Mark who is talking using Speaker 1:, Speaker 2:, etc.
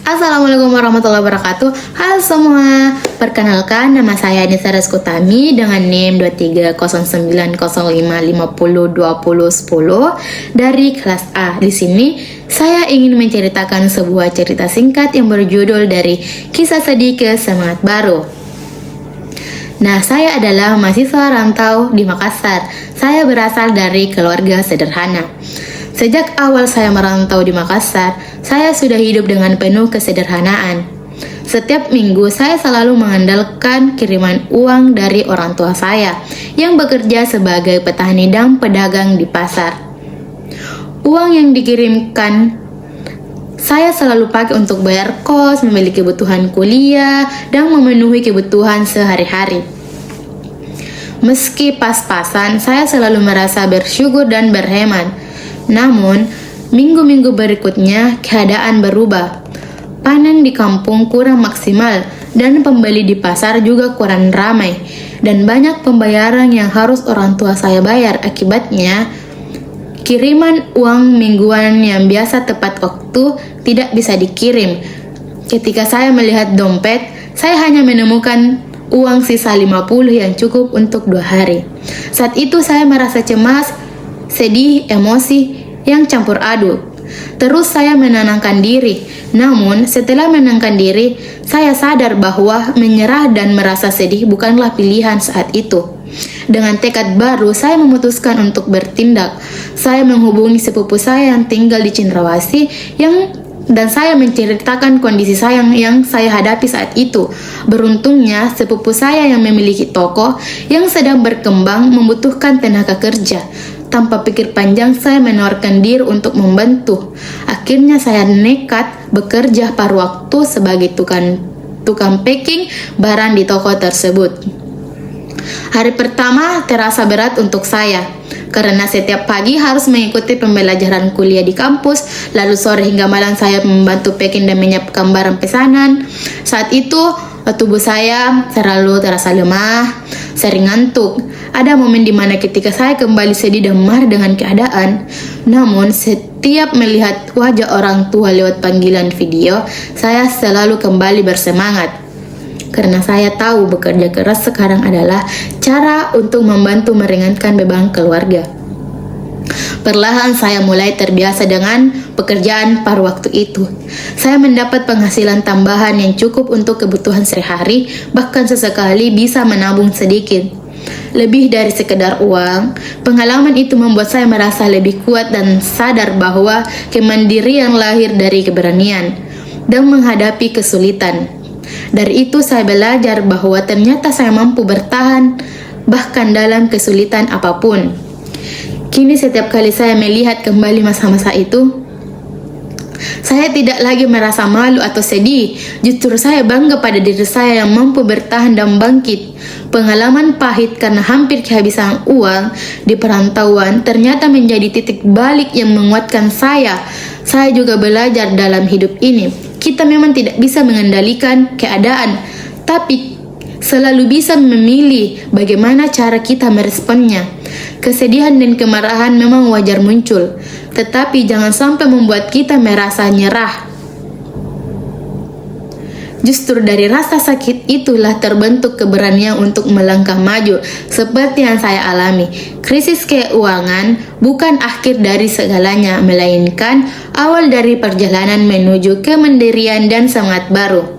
Speaker 1: Assalamualaikum warahmatullahi wabarakatuh. Halo semua, perkenalkan nama saya Anissa Raskutami dengan NIM 230905502010 dari kelas A. Di sini saya ingin menceritakan sebuah cerita singkat yang berjudul Dari Kisah Sedih ke Semangat Baru. Nah, saya adalah mahasiswa rantau di Makassar. Saya berasal dari keluarga sederhana. Sejak awal saya merantau di Makassar, saya sudah hidup dengan penuh kesederhanaan. Setiap minggu saya selalu mengandalkan kiriman uang dari orang tua saya yang bekerja sebagai petani dan pedagang di pasar. Uang yang dikirimkan saya selalu pakai untuk bayar kos, membeli kebutuhan kuliah, dan memenuhi kebutuhan sehari-hari. Meski pas-pasan, saya selalu merasa bersyukur dan berhemat. Namun, minggu-minggu berikutnya keadaan berubah. Panen di kampung kurang maksimal dan pembeli di pasar juga kurang ramai. Dan banyak pembayaran yang harus orang tua saya bayar. Akibatnya, kiriman uang mingguan yang biasa tepat waktu tidak bisa dikirim. Ketika saya melihat dompet, saya hanya menemukan uang sisa 50 yang cukup untuk 2 hari. Saat itu saya merasa cemas, sedih, emosi yang campur aduk. Terus saya menenangkan diri. Namun setelah menenangkan diri, saya sadar bahwa menyerah dan merasa sedih bukanlah pilihan saat itu. Dengan tekad baru, saya memutuskan untuk bertindak. Saya menghubungi sepupu saya yang tinggal di Cendrawasih dan saya menceritakan kondisi saya yang saya hadapi saat itu. Beruntungnya, sepupu saya yang memiliki toko yang sedang berkembang membutuhkan tenaga kerja. Tanpa pikir panjang, saya menawarkan diri untuk membantu. Akhirnya saya nekat bekerja paruh waktu sebagai tukang packing barang di toko tersebut. Hari pertama terasa berat untuk saya, karena setiap pagi harus mengikuti pembelajaran kuliah di kampus, lalu sore hingga malam saya membantu packing dan menyiapkan barang pesanan. Saat itu, tubuh saya selalu terasa lemah, sering ngantuk. Ada momen di mana ketika saya kembali sedih dan marah dengan keadaan. Namun, setiap melihat wajah orang tua lewat panggilan video, saya selalu kembali bersemangat. Karena saya tahu bekerja keras sekarang adalah cara untuk membantu meringankan beban keluarga. Perlahan saya mulai terbiasa dengan pekerjaan paruh waktu itu. Saya mendapat penghasilan tambahan yang cukup untuk kebutuhan sehari-hari, bahkan sesekali bisa menabung sedikit. Lebih dari sekedar uang, pengalaman itu membuat saya merasa lebih kuat dan sadar bahwa kemandirian lahir dari keberanian dan menghadapi kesulitan. Dari itu saya belajar bahwa ternyata saya mampu bertahan bahkan dalam kesulitan apapun. Kini setiap kali saya melihat kembali masa-masa itu, saya tidak lagi merasa malu atau sedih. Justru saya bangga pada diri saya yang mampu bertahan dan bangkit. Pengalaman pahit karena hampir kehabisan uang di perantauan ternyata menjadi titik balik yang menguatkan saya. Saya juga belajar dalam hidup ini. Kita memang tidak bisa mengendalikan keadaan, tapi selalu bisa memilih bagaimana cara kita meresponnya. Kesedihan dan kemarahan memang wajar muncul, tetapi jangan sampai membuat kita merasa nyerah. Justru dari rasa sakit itulah terbentuk keberanian untuk melangkah maju, seperti yang saya alami. Krisis keuangan bukan akhir dari segalanya, melainkan awal dari perjalanan menuju kemandirian dan semangat baru.